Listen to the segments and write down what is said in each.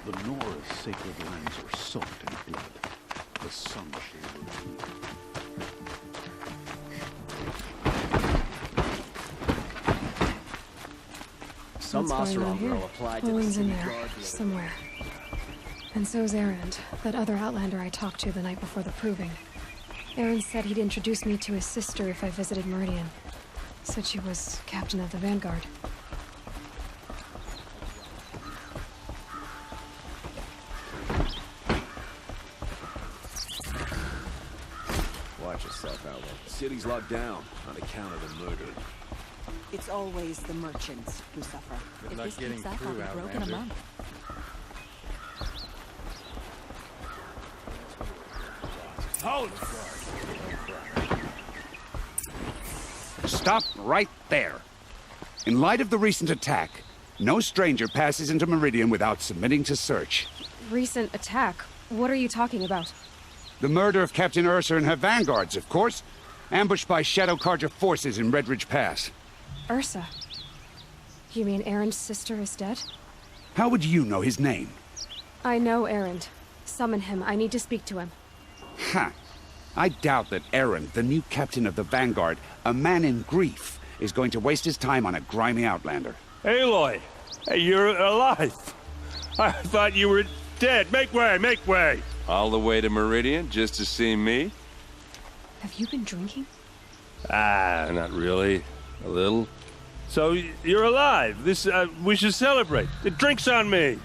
The Nora's sacred lands are soaked in blood. The sun shall rule. Some Oseram girl applied to the Owen's in city there, guard. somewhere. And so's Erend, that other Outlander I talked to the night before the proving. Erend said he'd introduce me to his sister if I visited Meridian. Said she was captain of the Vanguard. Watch yourself, Outlaw. City's locked down on account of the murder. It's always the merchants who suffer. If this keeps up, I'll be broke in a month. Hold! Stop right there. In light of the recent attack, no stranger passes into Meridian without submitting to search. Recent attack? What are you talking about? The murder of Captain Ursa and her vanguards, of course. Ambushed by Shadow Carja forces in Redridge Pass. Ursa? You mean Erend's sister is dead? How would you know his name? I know Erend. Summon him. I need to speak to him. Ha! I doubt that Erend, the new captain of the Vanguard, a man in grief, is going to waste his time on a grimy outlander. Aloy! Hey, you're alive! I thought you were dead. Make way, make way! All the way to Meridian just to see me? Have you been drinking? Ah, not really. A little. So, you're alive. We should celebrate. The drink's on me.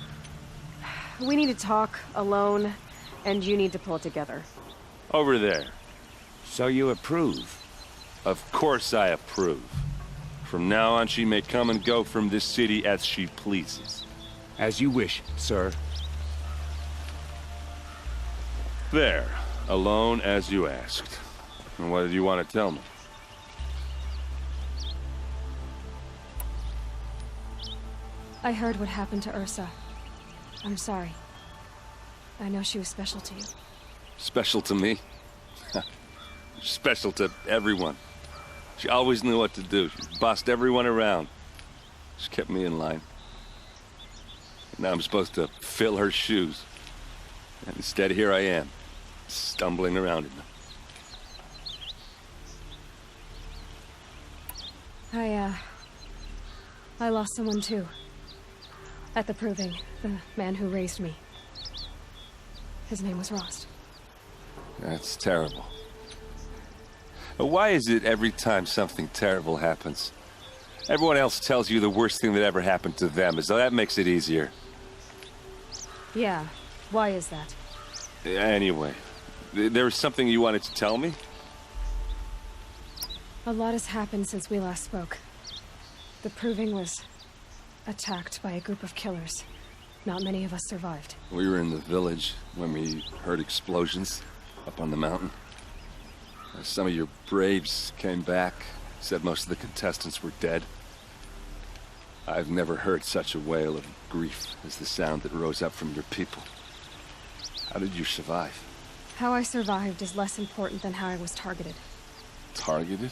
We need to talk, alone, and you need to pull it together. Over there. So you approve? Of course I approve. From now on, she may come and go from this city as she pleases. As you wish, sir. There. Alone as you asked. And what did you want to tell me? I heard what happened to Ursa. I'm sorry. I know she was special to you. Special to me? Special to everyone. She always knew what to do. She bossed everyone around. She kept me in line. Now I'm supposed to fill her shoes. And instead, here I am, stumbling around in them. I lost someone too. At the proving, the man who raised me. His name was Rost. That's terrible. But why is it every time something terrible happens, everyone else tells you the worst thing that ever happened to them, as though that makes it easier? Yeah, why is that? Anyway, there was something you wanted to tell me? A lot has happened since we last spoke. The proving was attacked by a group of killers. Not many of us survived. We were in the village when we heard explosions up on the mountain. Some of your braves came back, said most of the contestants were dead. I've never heard such a wail of grief as the sound that rose up from your people. How did you survive? How I survived is less important than how I was targeted. Targeted?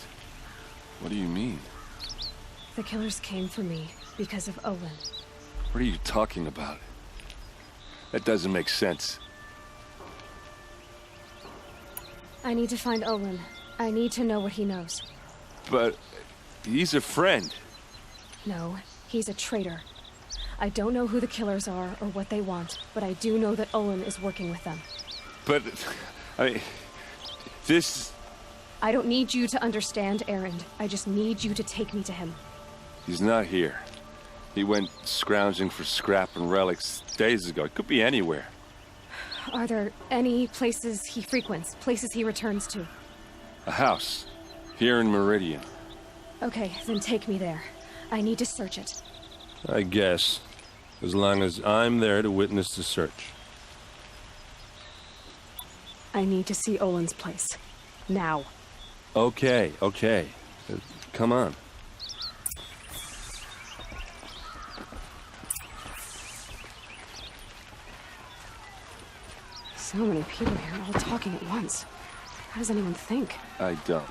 What do you mean? The killers came for me because of Olin. What are you talking about? That doesn't make sense. I need to find Olin. I need to know what he knows. But he's a friend. No, he's a traitor. I don't know who the killers are or what they want, but I do know that Olin is working with them. But, I mean, this... I don't need you to understand, Erend. I just need you to take me to him. He's not here. He went scrounging for scrap and relics days ago. It could be anywhere. Are there any places he frequents, places he returns to? A house. Here in Meridian. Okay, then take me there. I need to search it. I guess. As long as I'm there to witness the search. I need to see Olin's place. Now. Okay, okay. Come on. So many people here, all talking at once. How does anyone think? I don't.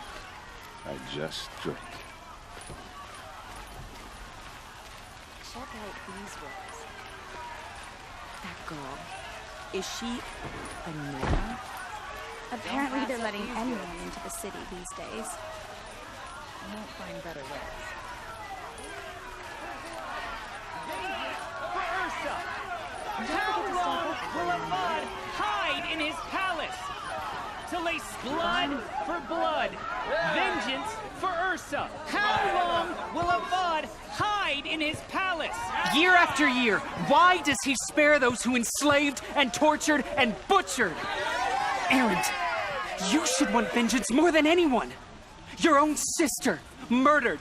I just drink. Check out these ones. that girl? Is she a Nora? Apparently they're letting anyone into the city these days. You won't find better ways. How long will Avad hide in his palace? To lace blood for blood, vengeance for Ursa. How long will Avad hide in his palace? Year after year, why does he spare those who enslaved and tortured and butchered? Erend, you should want vengeance more than anyone. Your own sister, murdered,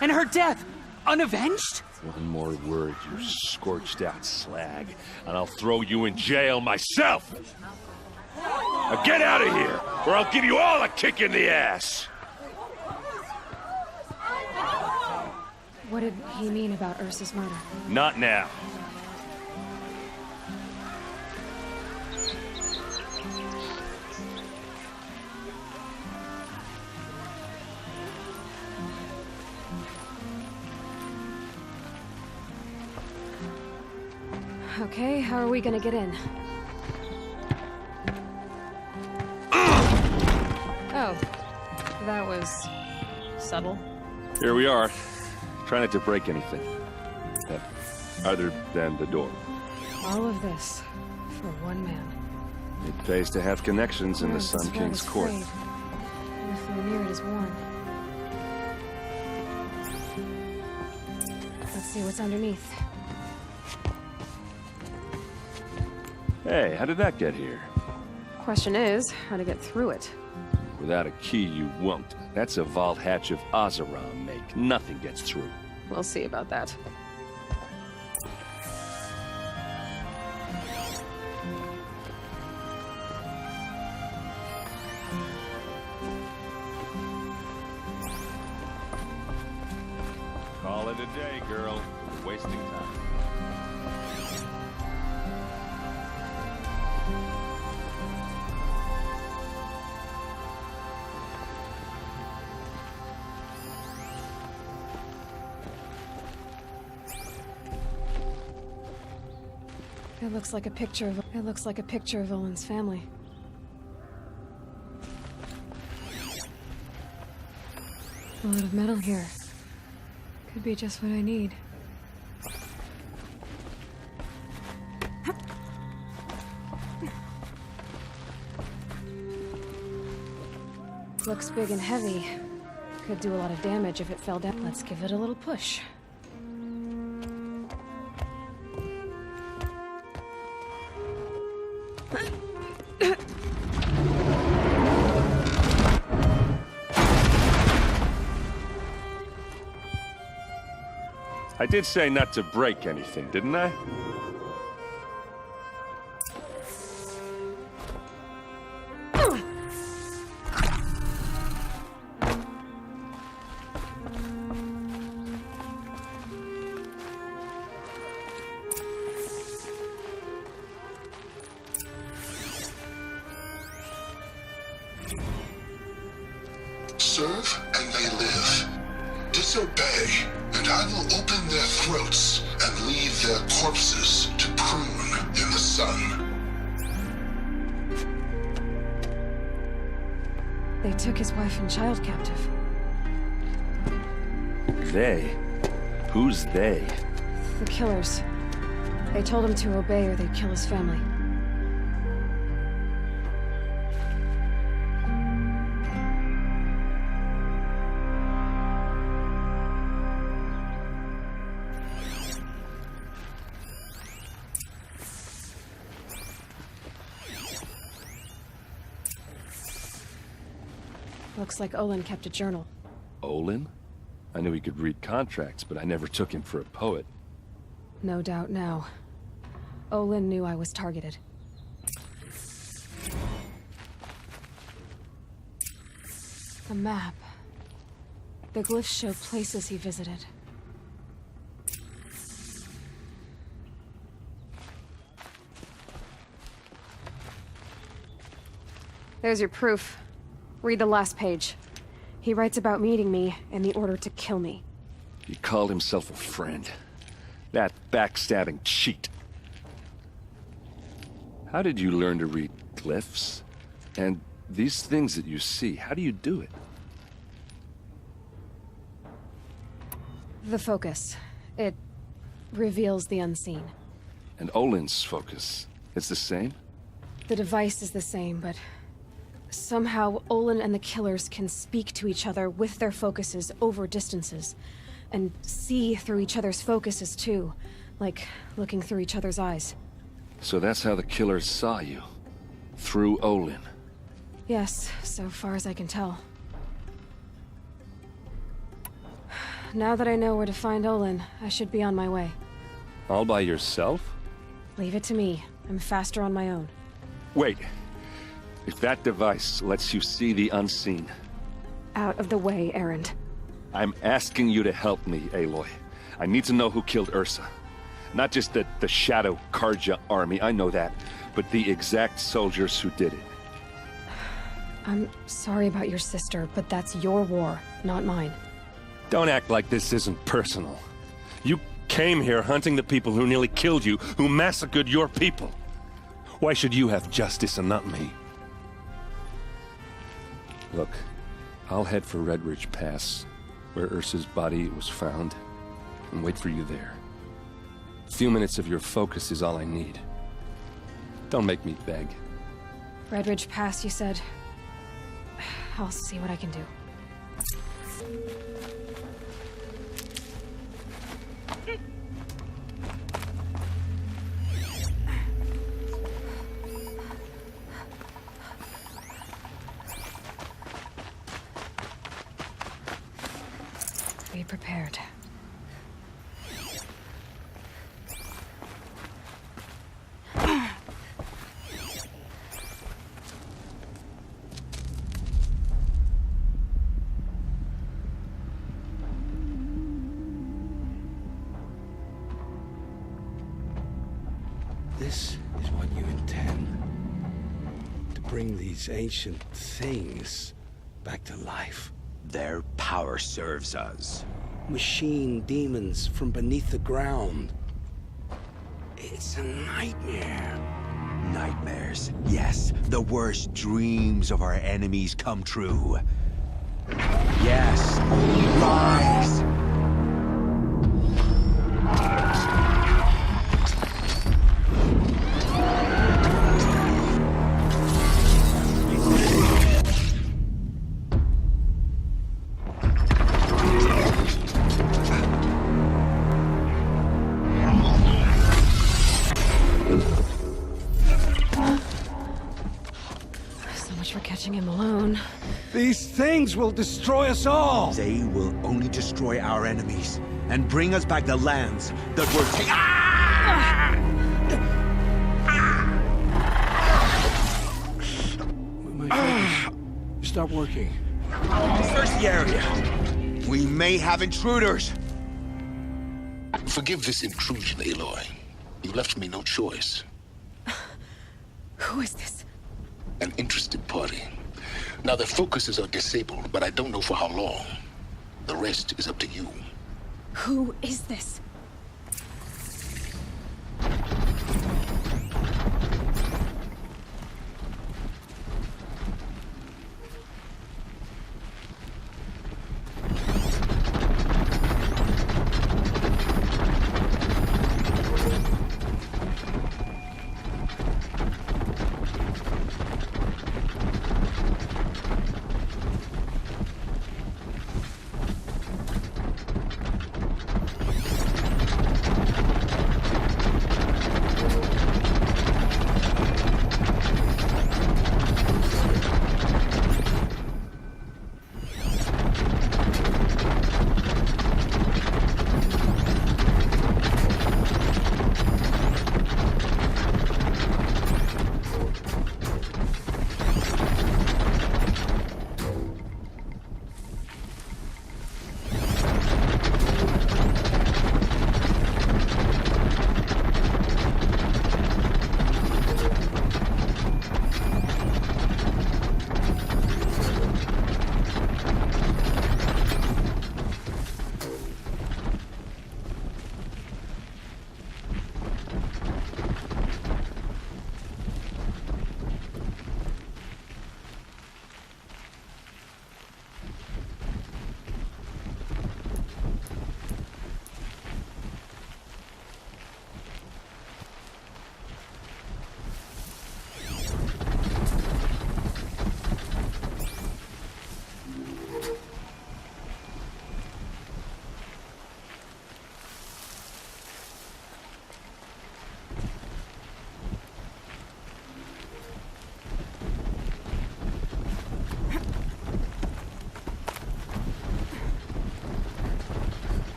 and her death, unavenged? One more word, you scorched out slag, and I'll throw you in jail myself! Now get out of here, or I'll give you all a kick in the ass! What did he mean about Ursa's murder? Not now. Okay, how are we gonna get in? Oh, that was subtle. Here we are. Try not to break anything. Other than the door. All of this for one man. It pays to have connections in the Sun King's court. Nothing near it is warm. Let's see what's underneath. Hey, how did that get here? Question is, how to get through it. Without a key, you won't. That's a vault hatch of Azeram make. Nothing gets through. We'll see about that. Call it a day, girl. You're wasting time. It looks like a picture of Olin's family. A lot of metal here. Could be just what I need. Looks big and heavy. Could do a lot of damage if it fell down. Let's give it a little push. I did say not to break anything, didn't I? Serve and they live. Disobey, and I will open their throats and leave their corpses to prune in the sun. They took his wife and child captive. They? Who's they? The killers. They told him to obey or they'd kill his family. Looks like Olin kept a journal. Olin? I knew he could read contracts, but I never took him for a poet. No doubt now. Olin knew I was targeted. A map. The glyphs show places he visited. There's your proof. Read the last page. He writes about meeting me and the order to kill me. He called himself a friend. That backstabbing cheat. How did you learn to read glyphs? And these things that you see, how do you do it? The focus. It reveals the unseen. And Olin's focus, it's the same? The device is the same, but somehow Olin and the killers can speak to each other with their focuses over distances. And see through each other's focuses too, like looking through each other's eyes. So that's how the killers saw you? Through Olin? Yes, so far as I can tell. Now that I know where to find Olin, I should be on my way. All by yourself? Leave it to me. I'm faster on my own. Wait. If that device lets you see the unseen... Out of the way, Erend. I'm asking you to help me, Aloy. I need to know who killed Ursa. Not just the Shadow Karja army, I know that, but the exact soldiers who did it. I'm sorry about your sister, but that's your war, not mine. Don't act like this isn't personal. You came here hunting the people who nearly killed you, who massacred your people. Why should you have justice and not me? Look, I'll head for Red Ridge Pass, where Ursa's body was found, and wait for you there. A few minutes of your focus is all I need. Don't make me beg. Red Ridge Pass, you said? I'll see what I can do. Be prepared. This is what you intend. To bring these ancient things back to life. Their power serves us. Machine demons from beneath the ground. It's a nightmare. Nightmares. Yes, the worst dreams of our enemies come true. Yes, rise! Him alone. These things will destroy us all! They will only destroy our enemies and bring us back the lands that were taken. My focus. Stop working. Search the area. We may have intruders. Forgive this intrusion, Aloy. You left me no choice. Who is this? An interested party. Now, their focuses are disabled, but I don't know for how long. The rest is up to you. Who is this?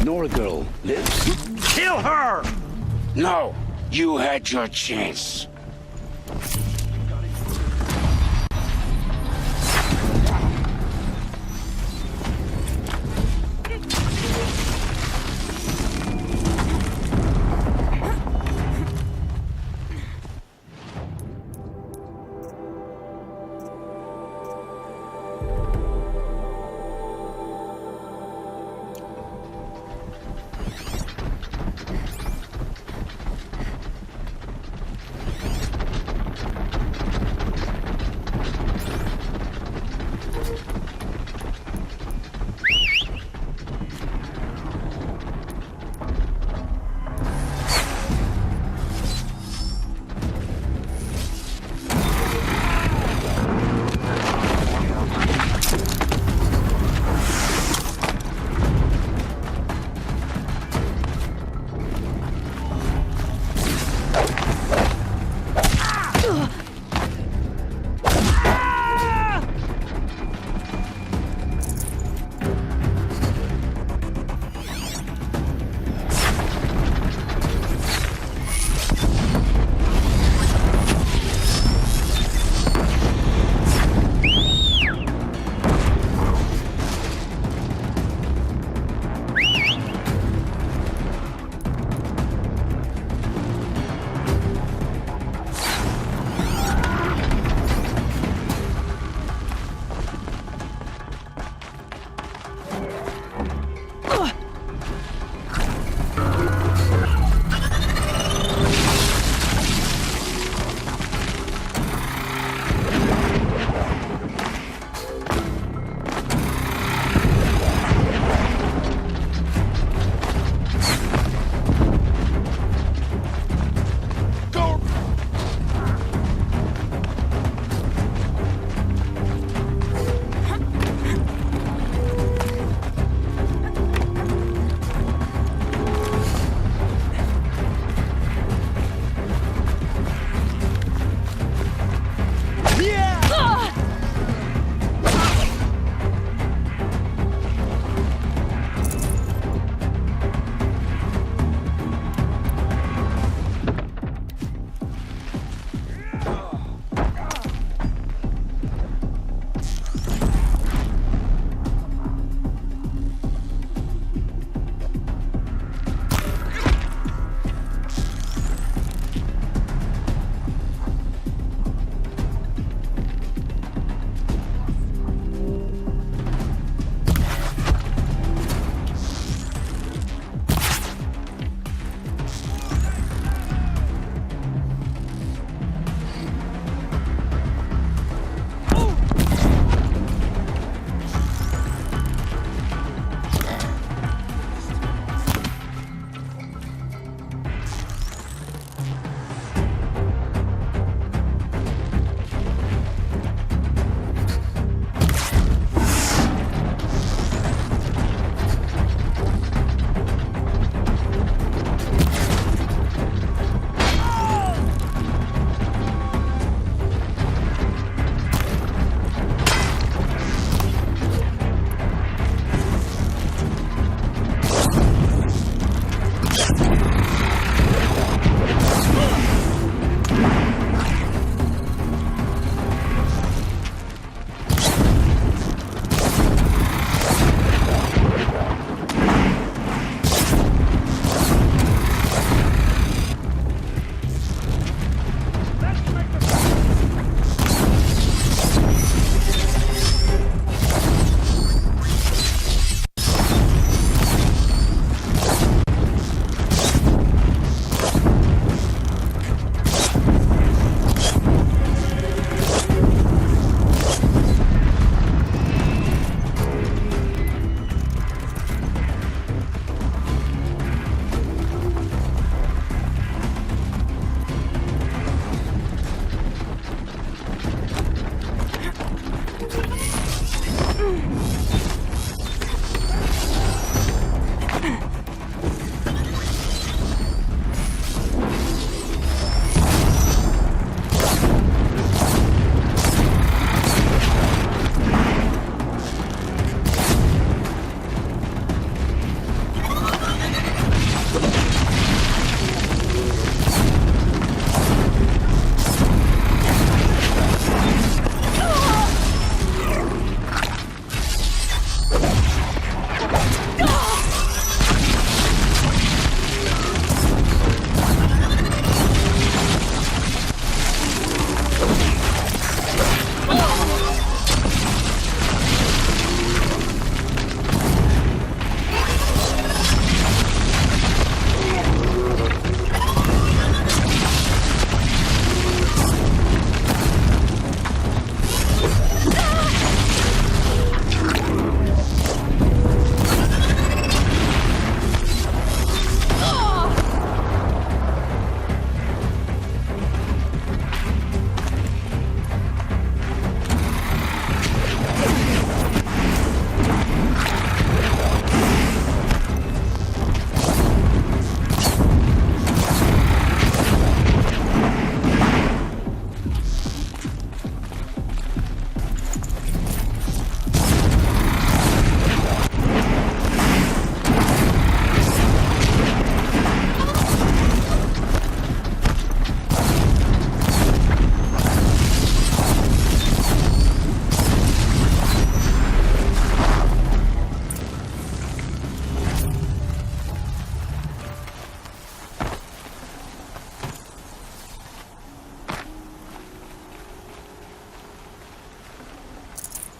Nora girl lives? Kill her! No, you had your chance.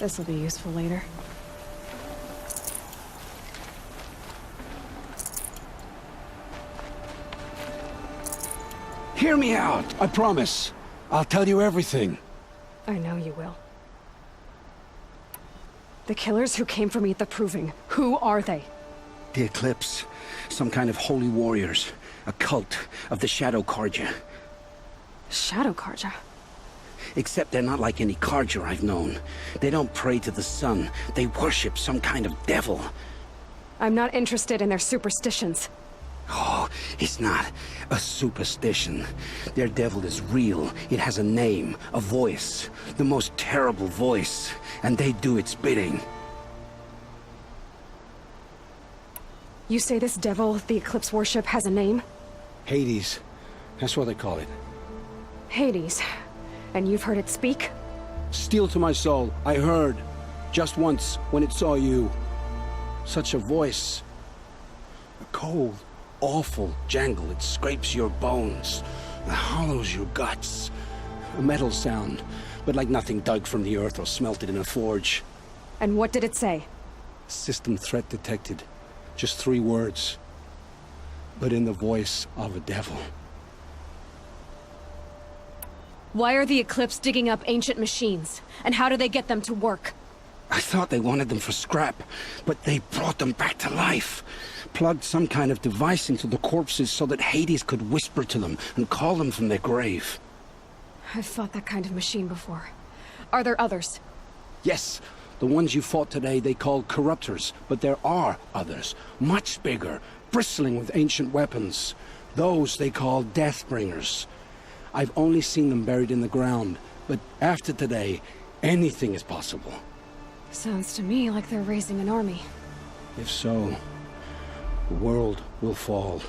This'll be useful later. Hear me out, I promise. I'll tell you everything. I know you will. The killers who came for me at the Proving, who are they? The Eclipse. Some kind of holy warriors. A cult of the Shadow Carja. Shadow Carja? Except they're not like any Carja I've known. They don't pray to the sun. They worship some kind of devil. I'm not interested in their superstitions. Oh, it's not a superstition. Their devil is real. It has a name, a voice. The most terrible voice. And they do its bidding. You say this devil the Eclipse worship has a name? Hades. That's what they call it. Hades. And you've heard it speak? Steel to my soul, I heard. Just once, when it saw you. Such a voice. A cold, awful jangle. It scrapes your bones. It hollows your guts. A metal sound, but like nothing dug from the earth or smelted in a forge. And what did it say? System threat detected. Just 3 words. But in the voice of a devil. Why are the Eclipse digging up ancient machines? And how do they get them to work? I thought they wanted them for scrap, but they brought them back to life. Plugged some kind of device into the corpses so that Hades could whisper to them and call them from their grave. I've fought that kind of machine before. Are there others? Yes, the ones you fought today they called corruptors, but there are others, much bigger, bristling with ancient weapons. Those they call Deathbringers. I've only seen them buried in the ground, but after today, anything is possible. Sounds to me like they're raising an army. If so, the world will fall.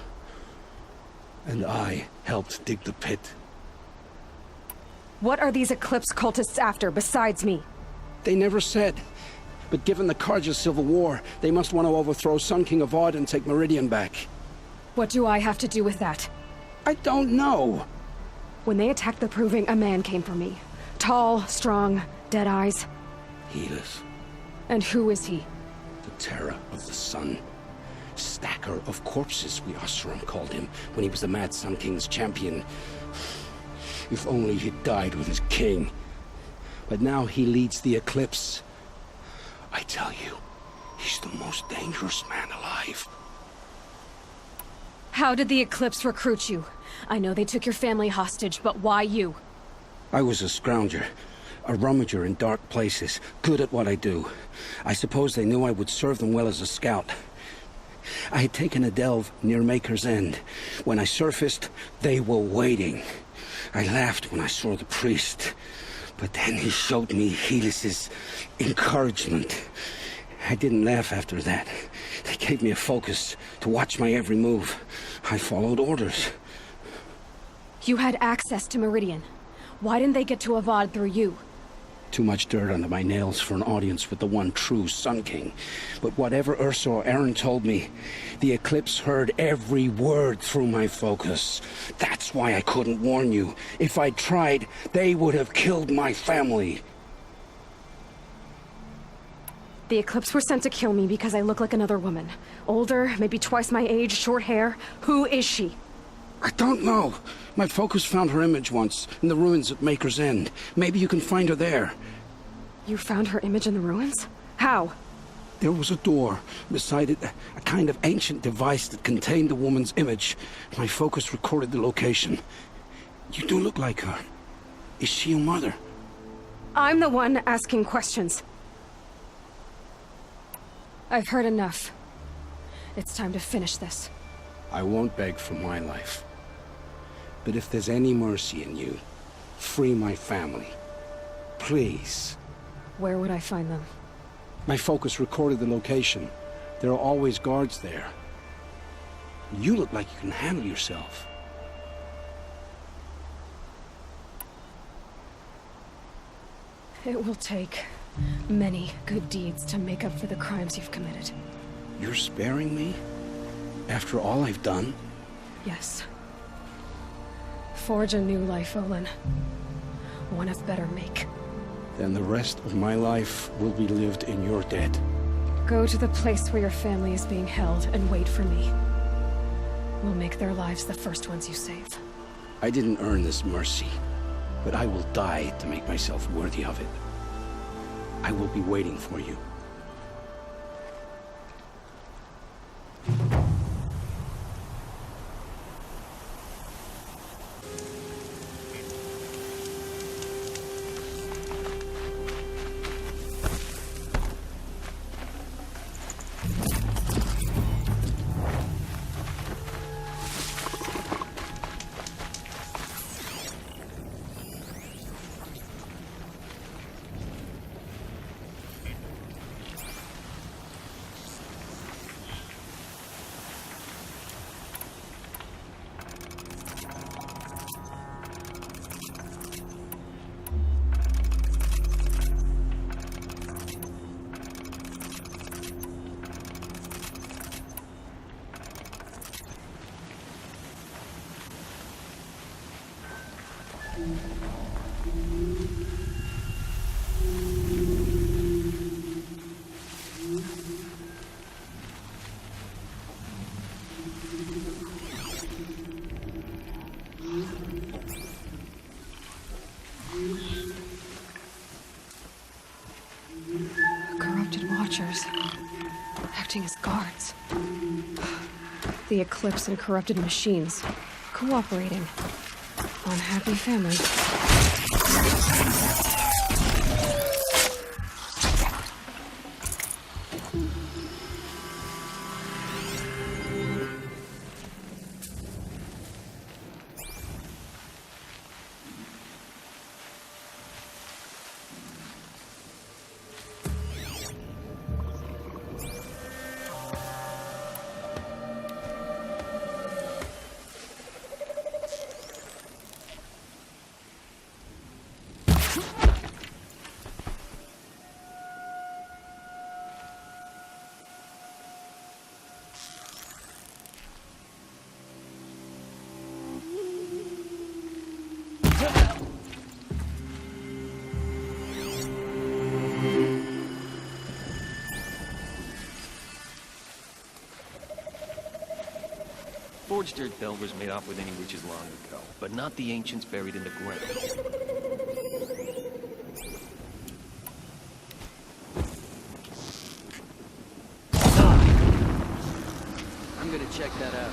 And I helped dig the pit. What are these Eclipse cultists after, besides me? They never said. But given the Carja civil war, they must want to overthrow Sun King of Odd and take Meridian back. What do I have to do with that? I don't know. When they attacked the Proving, a man came for me. Tall, strong, dead eyes. Healers. And who is he? The terror of the sun. Stacker of corpses, we Oseram called him, when he was the Mad Sun King's champion. If only he'd died with his king. But now he leads the Eclipse. I tell you, he's the most dangerous man alive. How did the Eclipse recruit you? I know they took your family hostage, but why you? I was a scrounger. A rummager in dark places, good at what I do. I suppose they knew I would serve them well as a scout. I had taken a delve near Maker's End. When I surfaced, they were waiting. I laughed when I saw the priest. But then he showed me Helis's encouragement. I didn't laugh after that. They gave me a focus to watch my every move. I followed orders. You had access to Meridian. Why didn't they get to Avad through you? Too much dirt under my nails for an audience with the one true Sun King. But whatever Ursa or Aaron told me, the Eclipse heard every word through my focus. That's why I couldn't warn you. If I'd tried, they would have killed my family. The Eclipse were sent to kill me because I look like another woman. Older, maybe twice my age, short hair. Who is she? I don't know. My focus found her image once, in the ruins at Maker's End. Maybe you can find her there. You found her image in the ruins? How? There was a door. Beside it, a kind of ancient device that contained the woman's image. My focus recorded the location. You do look like her. Is she your mother? I'm the one asking questions. I've heard enough. It's time to finish this. I won't beg for my life. But if there's any mercy in you, free my family. Please. Where would I find them? My focus recorded the location. There are always guards there. You look like you can handle yourself. It will take many good deeds to make up for the crimes you've committed. You're sparing me? After all I've done? Yes. Forge a new life, Olin. One of better make. then the rest of my life will be lived in your debt. Go to the place where your family is being held and wait for me. We'll make their lives the first ones you save. I didn't earn this mercy, but I will die to make myself worthy of it. I will be waiting for you. Corrupted Watchers, acting as guards. The Eclipse and corrupted machines, cooperating. Unhappy family. Forged earth delvers made off with any riches long ago, but not the ancients buried in the ground. I'm gonna check that out.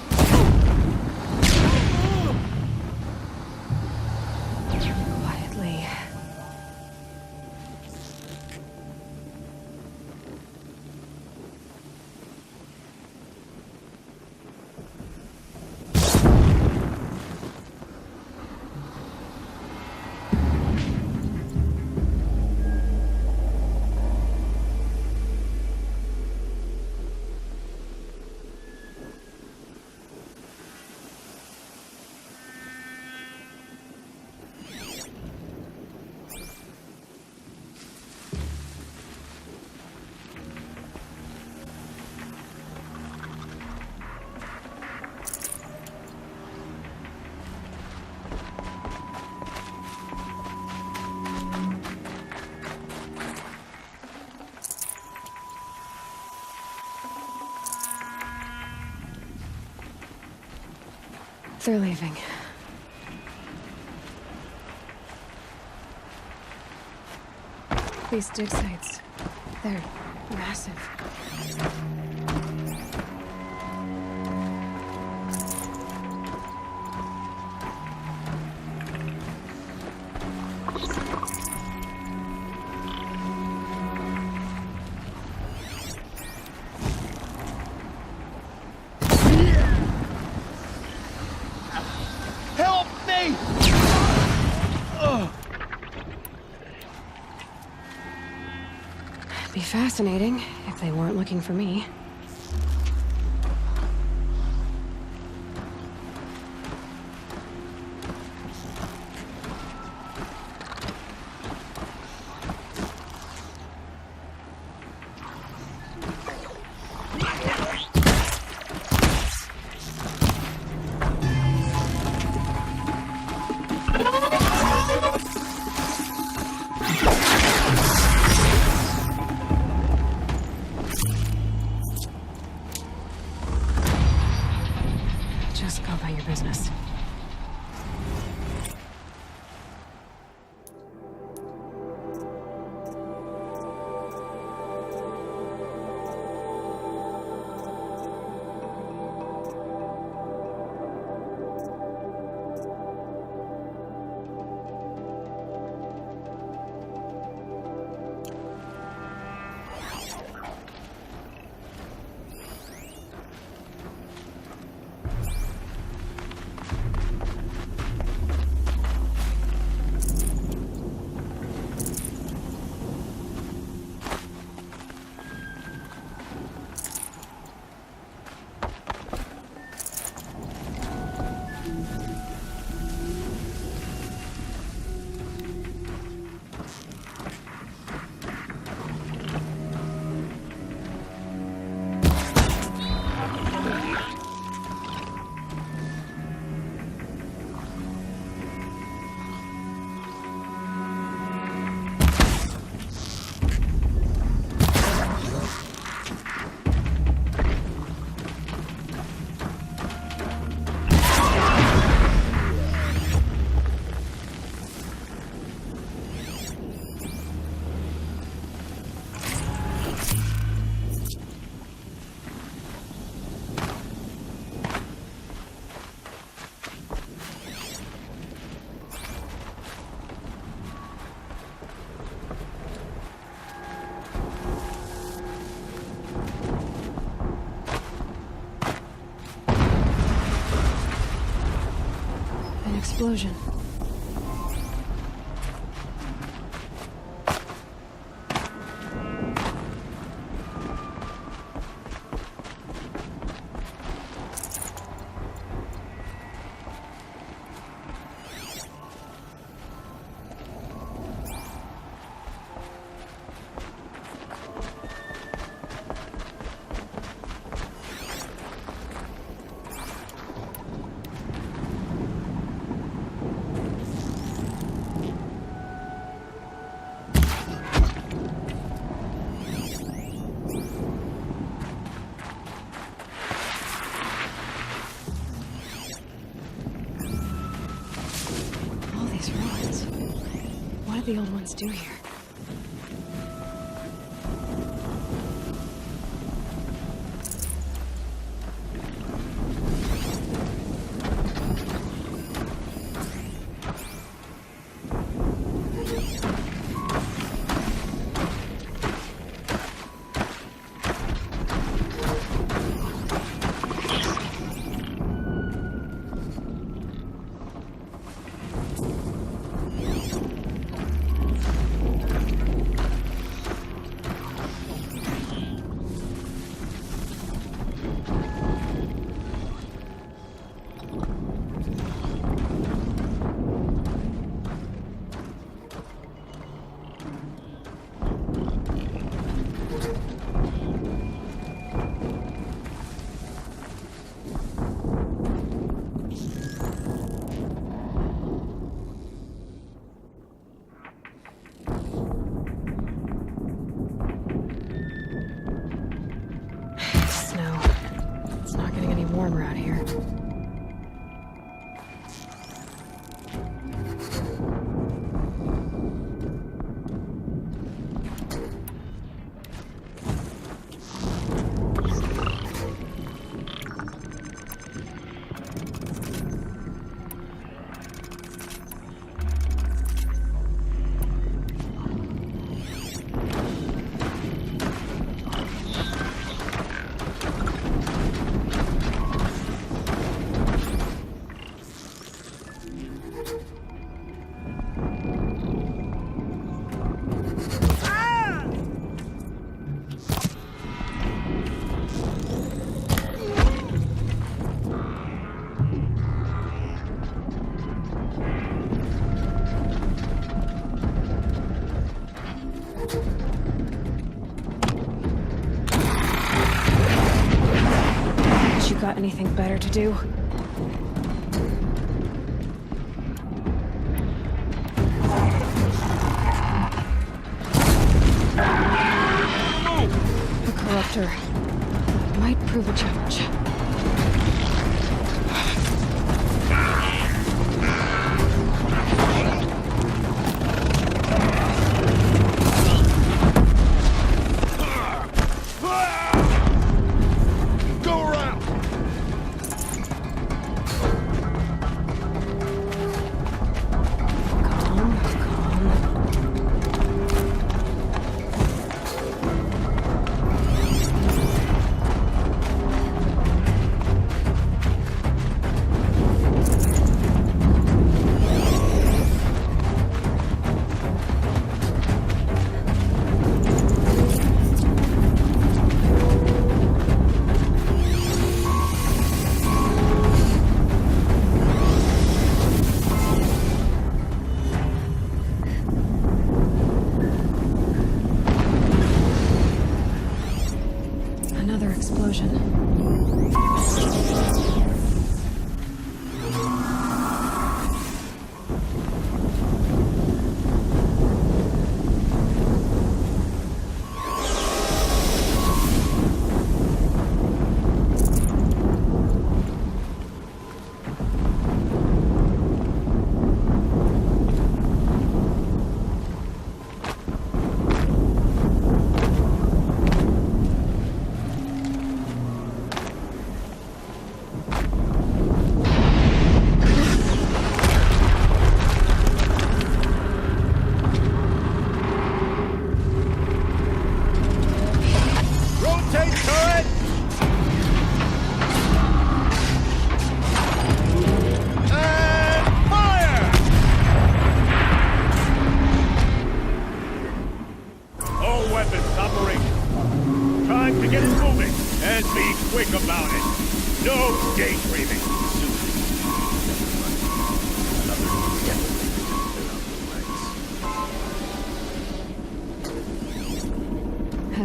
Quietly. They're leaving. These dig sites, they're massive. Help me! Be fascinating if they weren't looking for me. Just go about your business. Explosion. What did the old ones do here? Warmer out here. Got anything better to do? A corruptor might prove a challenge.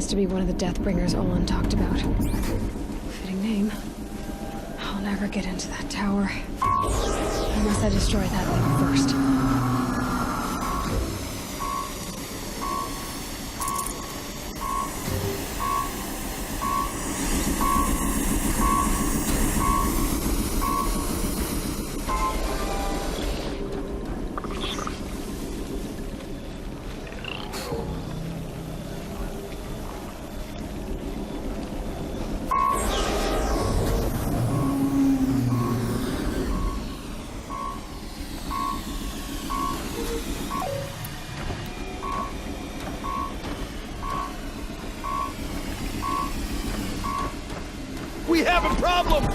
to be one of the Deathbringers Olin talked about. Fitting name. I'll never get into that tower. Unless I destroy that thing first. We have a problem!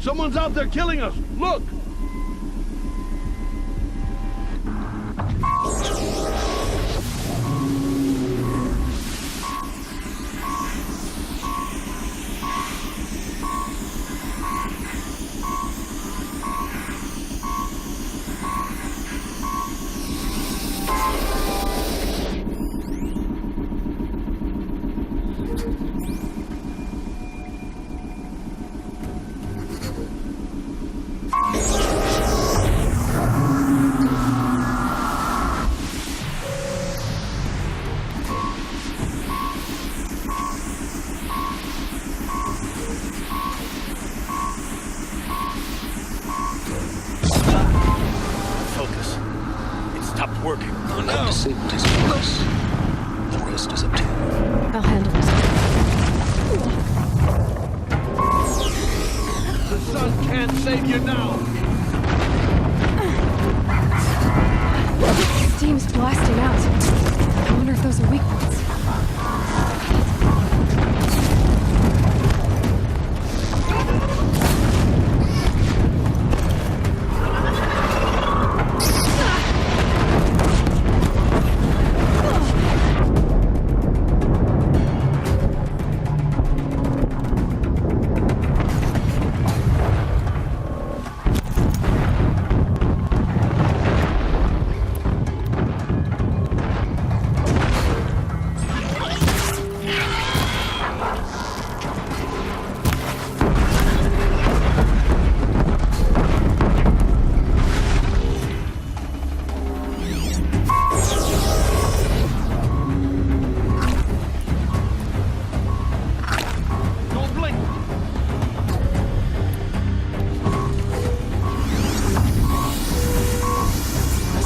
Someone's out there killing us! Look! Disabled his focus. The rest is up to you. I'll handle it. The sun can't save you now! Steam's blasting out. I wonder if those are weak points.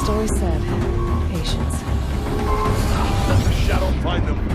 story said, patience. Let the shadow find them.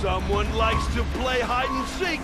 Someone likes to play hide and seek.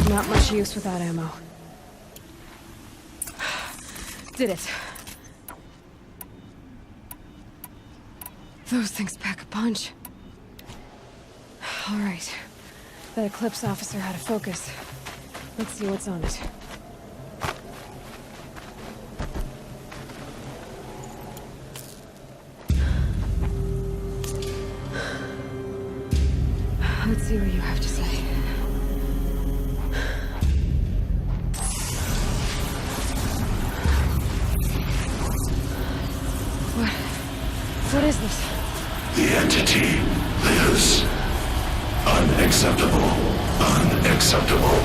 Not much use without ammo. Did it. Those things pack a punch. All right. That Eclipse officer had a focus. Let's see what's on it. Let's see what you have to say. What is this? The entity lives. Unacceptable. Unacceptable.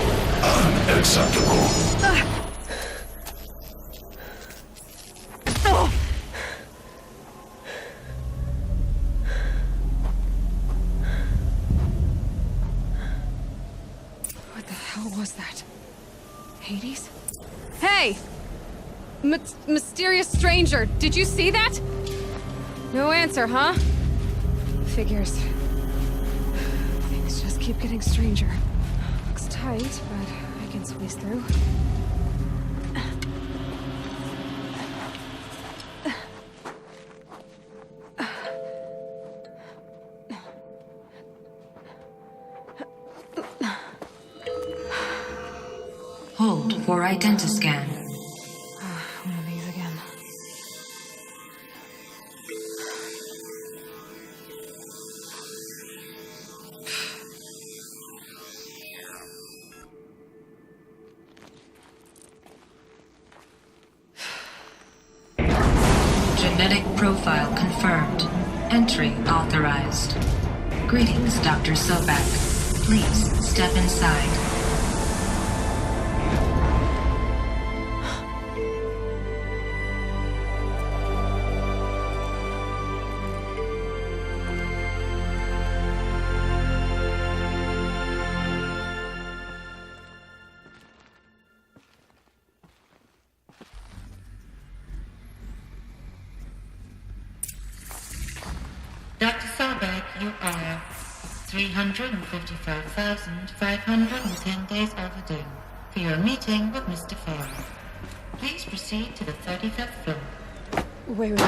Unacceptable. What the hell was that? Hades? Hey! Mysterious stranger, did you see that? No answer, huh? Figures. Things just keep getting stranger. Looks tight, but I can squeeze through. Hold for identiscan. One of these again. Genetic profile confirmed. Entry authorized. Greetings, Dr. Sobek. Please step inside. Dr. Sobek, you are 355,510 days overdue for your meeting with Mr. Farr. Please proceed to the 35th floor. Wait.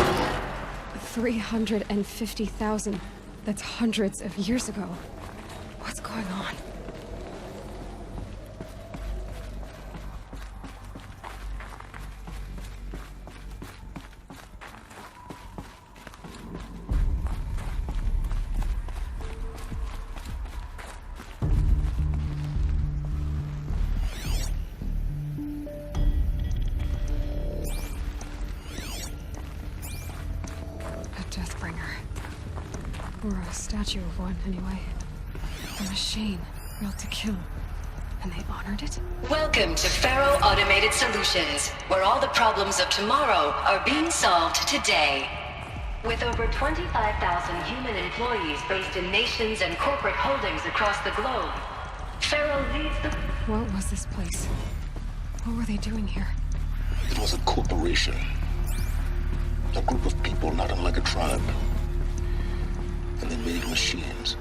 350,000. That's hundreds of years ago. What's going on? Or a statue of one, anyway. A machine, built to kill. And they honored it? Welcome to Faro Automated Solutions, where all the problems of tomorrow are being solved today. With over 25,000 human employees based in nations and corporate holdings across the globe, Faro leads the... What was this place? What were they doing here? It was a corporation. A group of people not unlike a tribe. And they made machines.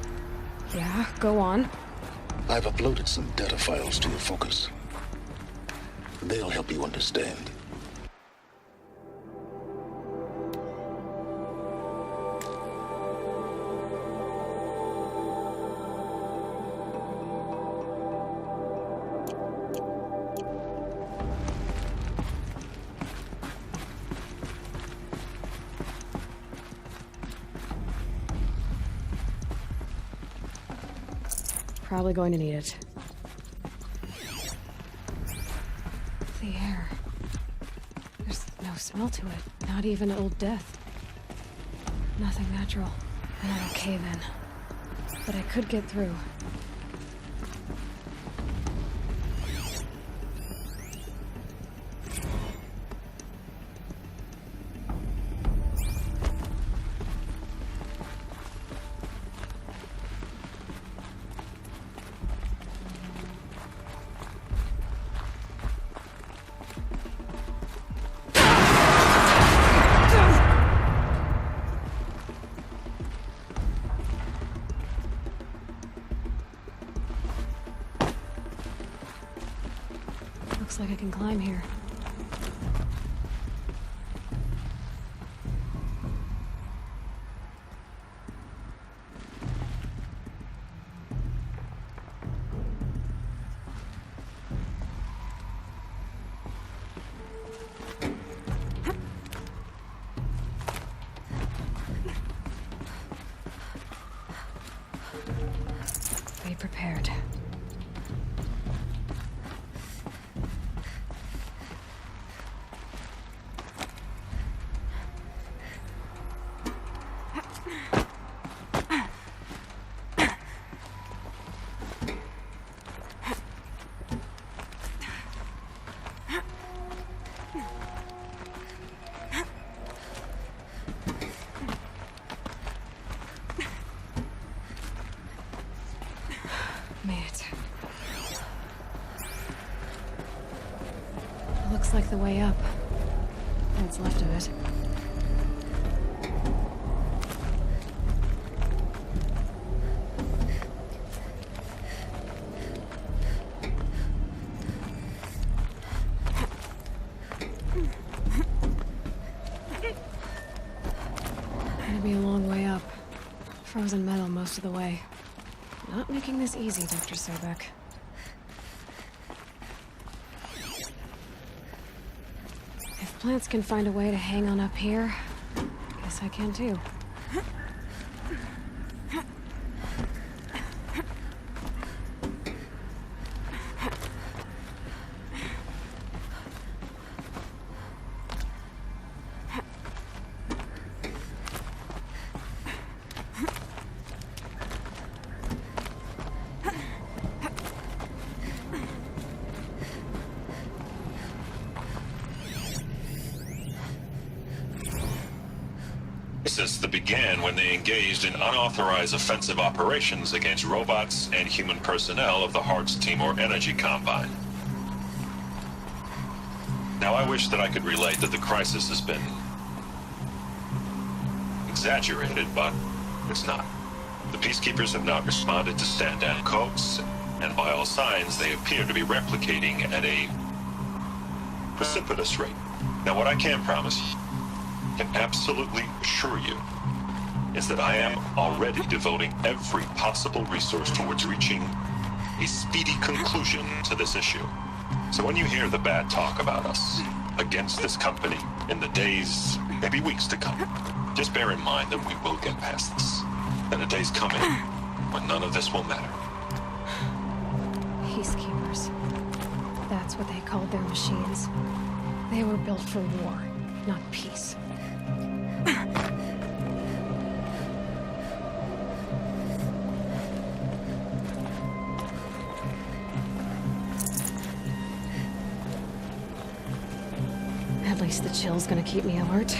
Yeah, go on. I've uploaded some data files to your focus. They'll help you understand. Probably going to need it. The air. There's no smell to it. Not even Old Death. Nothing natural. I'm okay then. But I could get through. Looks like I can climb here. Be prepared. Looks like the way up. What's left of it. Gonna be a long way up. Frozen metal most of the way. Not making this easy, Dr. Sobek. If plants can find a way to hang on up here, guess I can too. That began when they engaged in unauthorized offensive operations against robots and human personnel of the Hart's Timor Energy Combine. Now, I wish that I could relate that the crisis has been exaggerated, but it's not. The peacekeepers have not responded to stand-down codes, and by all signs, they appear to be replicating at a precipitous rate. Now, what I can promise you, can absolutely assure you, is that I am already devoting every possible resource towards reaching a speedy conclusion to this issue. So when you hear the bad talk about us against this company in the days, maybe weeks to come, just bear in mind that we will get past this. And a day's coming when none of this will matter. Peacekeepers. That's what they called their machines. They were built for war, not peace. At least the chill's gonna keep me alert.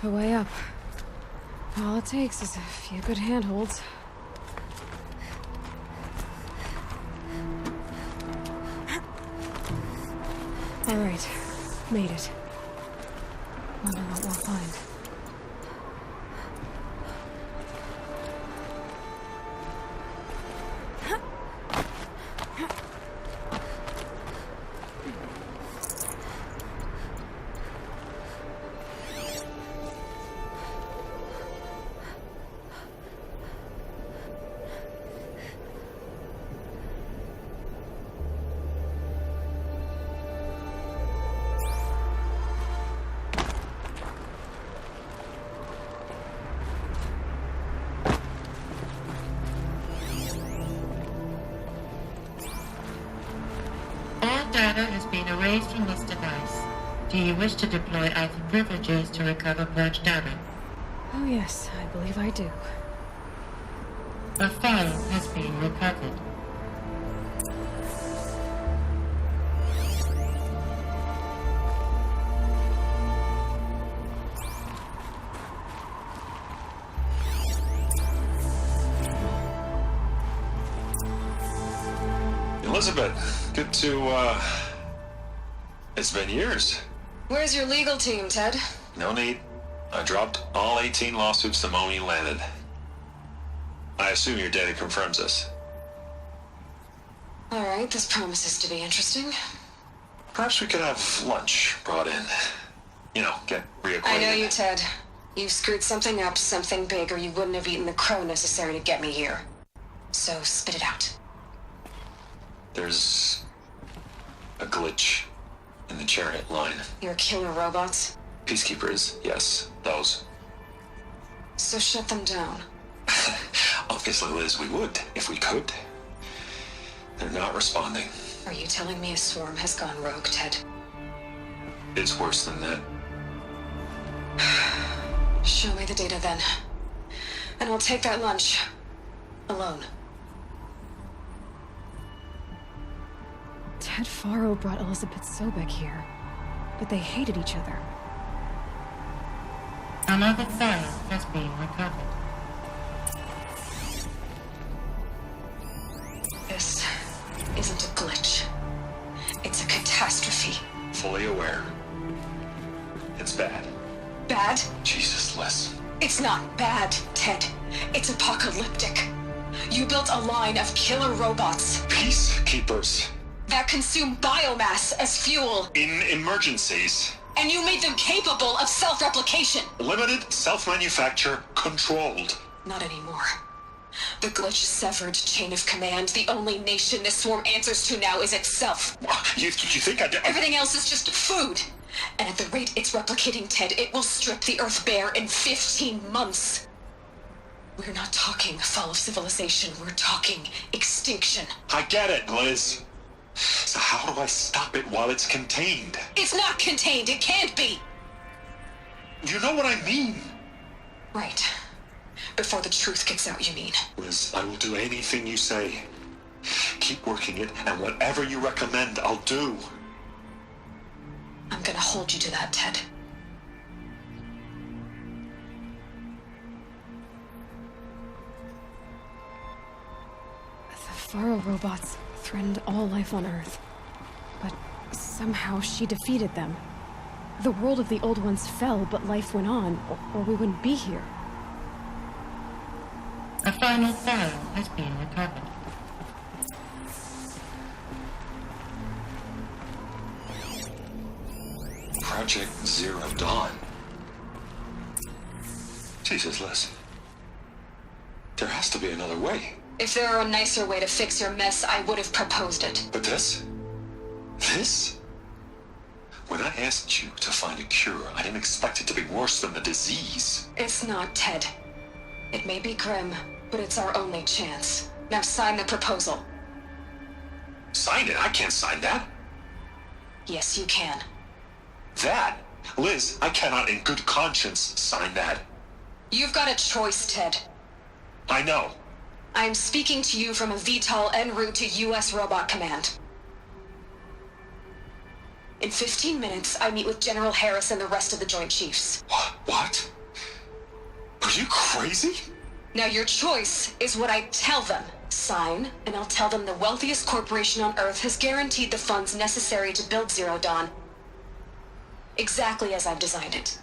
A way up. All it takes is a few good handholds. All right, made it. Wonder what we'll find. Data has been erased from this device. Do you wish to deploy either privileges to recover purged data? Oh yes, I believe I do. A file has been recovered. Elizabeth, good to, it's been years. Where's your legal team, Ted? No need. I dropped all 18 lawsuits the moment you landed. I assume your data confirms this. All right, this promises to be interesting. Perhaps we could have lunch brought in. You know, get reacquainted. I know you, Ted. You screwed something up, something big, or you wouldn't have eaten the crow necessary to get me here. So spit it out. There's a glitch in the chariot line. Your killer robots? Peacekeepers, yes, those. So shut them down. Obviously, Liz, we would, if we could. They're not responding. Are you telling me a swarm has gone rogue, Ted? It's worse than that. Show me the data then. And I'll take that lunch. Alone. Ted Faro brought Elizabeth Sobek here, but they hated each other. Another file has been recovered. This isn't a glitch. It's a catastrophe. Fully aware. It's bad. Bad? Jesus, Liz. It's not bad, Ted. It's apocalyptic. You built a line of killer robots Peacekeepers. that consume biomass as fuel, In emergencies. and you made them capable of self-replication. Limited, self-manufacture, controlled. Not anymore. The glitch severed chain of command. The only nation this swarm answers to now is itself. You think I did? Everything else is just food. And at the rate it's replicating, Ted, it will strip the Earth bare in 15 months. We're not talking fall of civilization. We're talking extinction. I get it, Liz. So how do I stop it while it's contained? It's not contained. It can't be. You know what I mean? Right. Before the truth gets out, you mean? Liz, I will do anything you say. Keep working it, and whatever you recommend, I'll do. I'm gonna hold you to that, Ted. The Faro robots threatened all life on Earth. But somehow she defeated them. The world of the old ones fell, but life went on, or we wouldn't be here. A final Pharaoh has been recovered. Project Zero Dawn. Jesus, Liz. There has to be another way. If there were a nicer way to fix your mess, I would have proposed it. But this? This? When I asked you to find a cure, I didn't expect it to be worse than the disease. It's not, Ted. It may be grim, but it's our only chance. Now sign the proposal. Sign it? I can't sign that. Yes, you can. That? Liz, I cannot in good conscience sign that. You've got a choice, Ted. I know. I'm speaking to you from a VTOL en route to U.S. Robot Command. In 15 minutes, I meet with General Harris and the rest of the Joint Chiefs. What? Are you crazy? Now your choice is what I tell them. Sign, and I'll tell them the wealthiest corporation on Earth has guaranteed the funds necessary to build Zero Dawn. Exactly as I've designed it.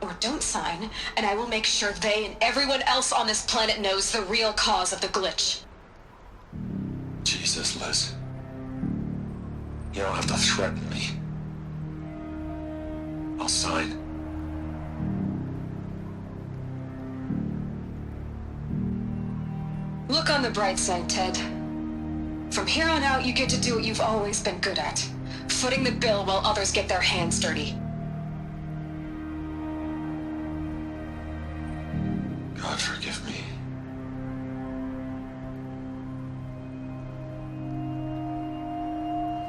Or don't sign, and I will make sure they and everyone else on this planet knows the real cause of the glitch. Jesus, Liz. You don't have to threaten me. I'll sign. Look on the bright side, Ted. From here on out, you get to do what you've always been good at. Footing the bill while others get their hands dirty. God forgive me.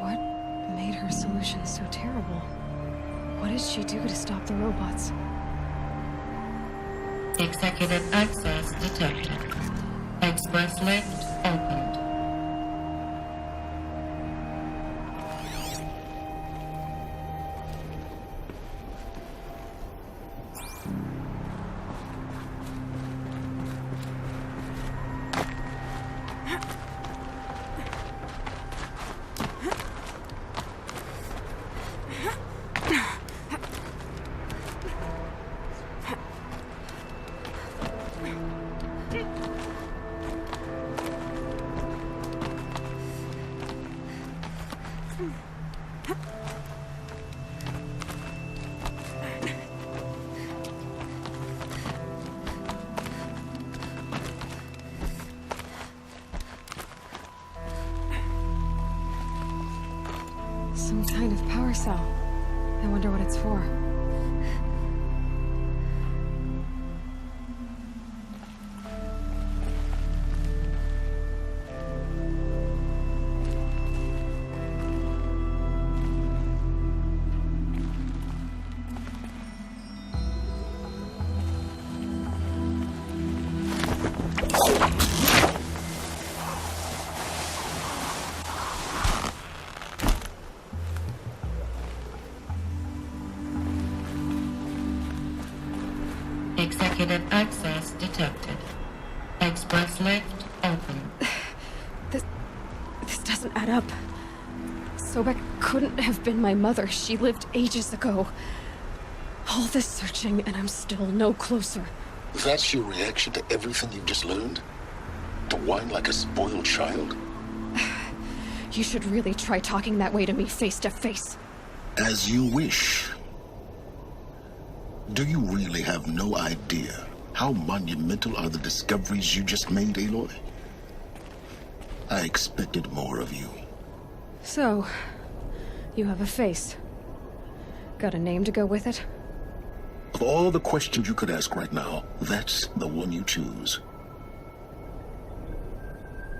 What made her solution so terrible? What did she do to stop the robots? Executive access detected. Express lift opened. Some kind of power cell. I wonder what it's for. Executive access detected. Express lift open. This doesn't add up. Sobek couldn't have been my mother. She lived ages ago. All this searching, and I'm still no closer. That's your reaction to everything you've just learned? to whine like a spoiled child? You should really try talking that way to me face to face. As you wish. Do you really have no idea how monumental are the discoveries you just made, Aloy? I expected more of you. So, you have a face. Got a name to go with it? Of all the questions you could ask right now, that's the one you choose.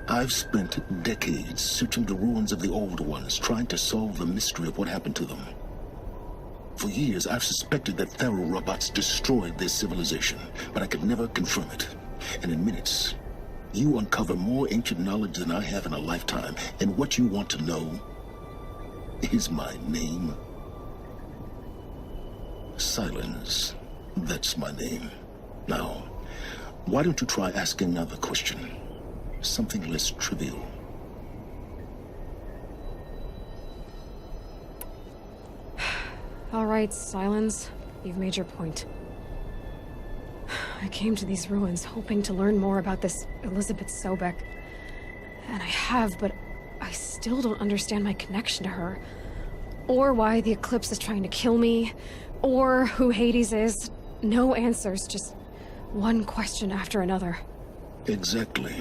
I've spent decades searching the ruins of the old ones, trying to solve the mystery of what happened to them. For years, I've suspected that Thero robots destroyed their civilization, but I could never confirm it. And in minutes, you uncover more ancient knowledge than I have in a lifetime, and what you want to know is my name. Silence. That's my name. Now, why don't you try asking another question? Something less trivial. All right, Silence. You've made your point. I came to these ruins hoping to learn more about this Elizabeth Sobek. And I have, but I still don't understand my connection to her. Or why the Eclipse is trying to kill me. Or who Hades is. No answers, just one question after another. Exactly.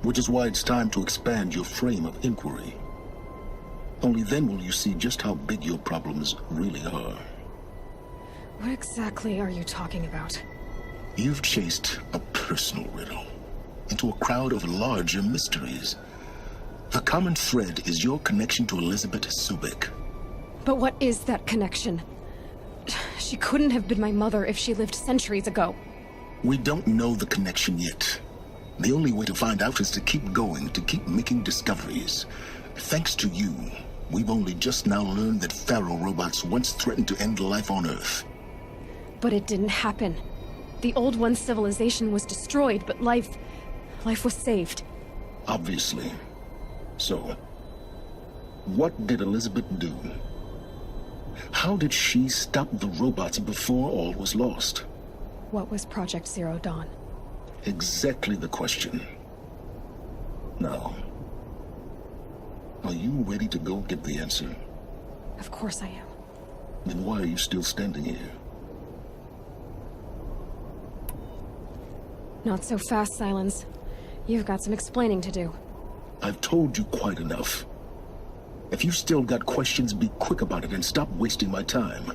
Which is why it's time to expand your frame of inquiry. Only then will you see just how big your problems really are. What exactly are you talking about? You've chased a personal riddle into a crowd of larger mysteries. The common thread is your connection to Elizabeth Sobek. But what is that connection? She couldn't have been my mother if she lived centuries ago. We don't know the connection yet. The only way to find out is to keep going, to keep making discoveries. Thanks to you, we've only just now learned that Pharaoh robots once threatened to end life on Earth. But it didn't happen. The Old One's civilization was destroyed, but life was saved. Obviously. So, what did Elizabeth do? How did she stop the robots before all was lost? What was Project Zero Dawn? Exactly the question. Now, are you ready to go get the answer? Of course I am. Then why are you still standing here? Not so fast, Silence. You've got some explaining to do. I've told you quite enough. If you've still got questions, be quick about it and stop wasting my time.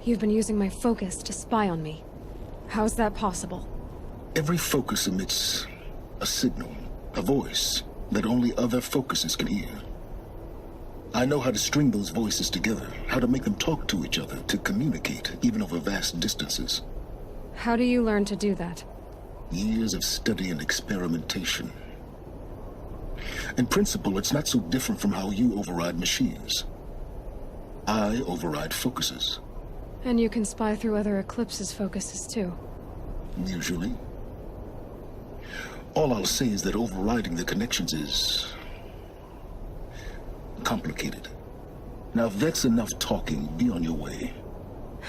You've been using my focus to spy on me. How's that possible? Every focus emits a signal, a voice, that only other focuses can hear. I know how to string those voices together, how to make them talk to each other, to communicate, even over vast distances. How do you learn to do that? Years of study and experimentation. In principle, it's not so different from how you override machines. I override focuses. And you can spy through other Eclipse's focuses, too. Usually. All I'll say is that overriding the connections is complicated. Now, if that's enough talking, be on your way.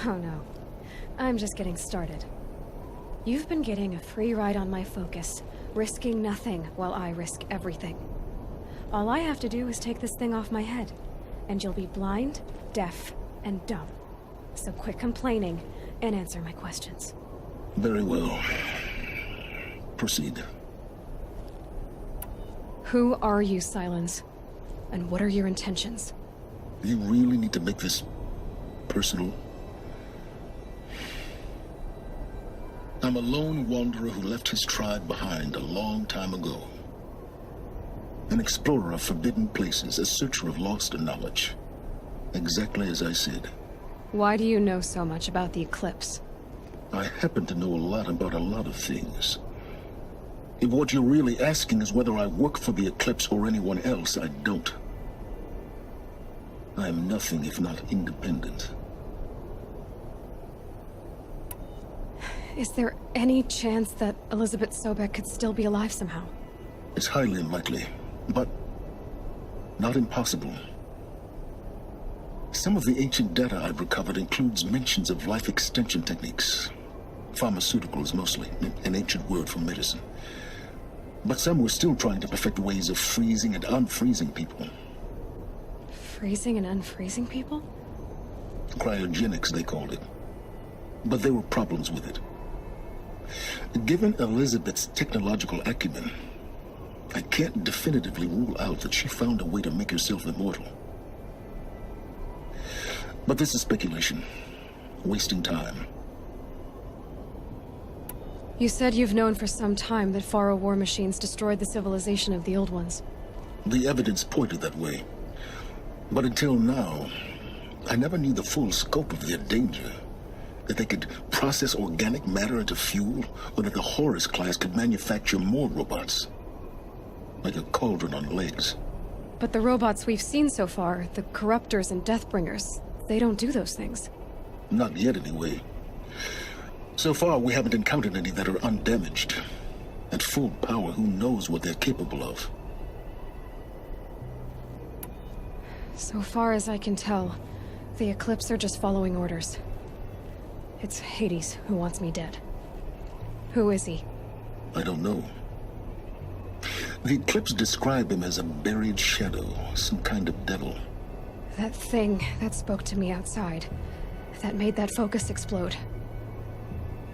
Oh no. I'm just getting started. You've been getting a free ride on my focus, risking nothing while I risk everything. All I have to do is take this thing off my head, and you'll be blind, deaf, and dumb. So quit complaining and answer my questions. Very well. Proceed. Who are you, Silence? And what are your intentions? You really need to make this personal? I'm a lone wanderer who left his tribe behind a long time ago. An explorer of forbidden places, a searcher of lost knowledge. Exactly as I said. Why do you know so much about the Eclipse? I happen to know a lot about a lot of things. If what you're really asking is whether I work for the Eclipse or anyone else, I don't. I am nothing if not independent. Is there any chance that Elizabeth Sobek could still be alive somehow? It's highly unlikely, but not impossible. Some of the ancient data I've recovered includes mentions of life extension techniques. Pharmaceuticals mostly, an ancient word for medicine. But some were still trying to perfect ways of freezing and unfreezing people. Freezing and unfreezing people? Cryogenics, they called it. But there were problems with it. Given Elizabeth's technological acumen, I can't definitively rule out that she found a way to make herself immortal. But this is speculation. Wasting time. You said you've known for some time that Faro war machines destroyed the civilization of the Old Ones. The evidence pointed that way. But until now, I never knew the full scope of their danger. That they could process organic matter into fuel, or that the Horus class could manufacture more robots. Like a cauldron on legs. But the robots we've seen so far, the Corruptors and Deathbringers, they don't do those things. Not yet, anyway. So far, we haven't encountered any that are undamaged. At full power, who knows what they're capable of? So far as I can tell, the Eclipse are just following orders. It's Hades who wants me dead. Who is he? I don't know. The Eclipse describe him as a buried shadow, some kind of devil. That thing that spoke to me outside, that made that focus explode.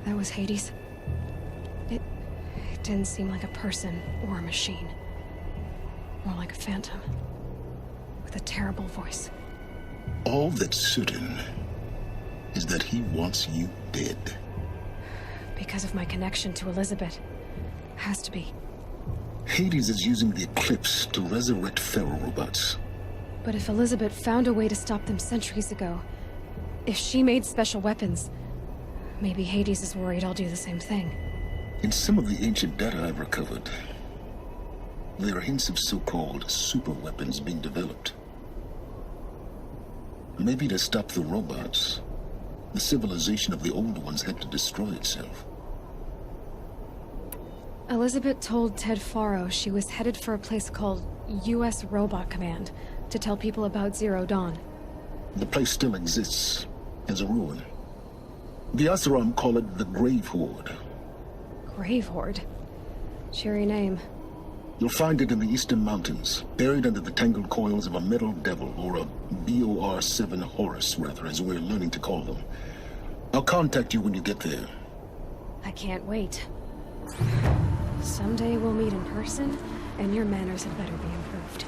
That was Hades. It didn't seem like a person or a machine. More like a phantom. With a terrible voice. All that's certain is that he wants you dead. Because of my connection to Elizabeth. Has to be. Hades is using the Eclipse to resurrect Pharaoh robots. But if Elizabeth found a way to stop them centuries ago, if she made special weapons, maybe Hades is worried I'll do the same thing. In some of the ancient data I've recovered, there are hints of so-called super weapons being developed. Maybe to stop the robots, the civilization of the Old Ones had to destroy itself. Elizabeth told Ted Faro she was headed for a place called U.S. Robot Command to tell people about Zero Dawn. The place still exists, as a ruin. The Asuram call it the Grave Horde. Grave Horde? Cheery name. You'll find it in the Eastern Mountains, buried under the tangled coils of a metal devil, or a BOR-7 Horus, rather, as we're learning to call them. I'll contact you when you get there. I can't wait. Someday we'll meet in person, and your manners had better be improved.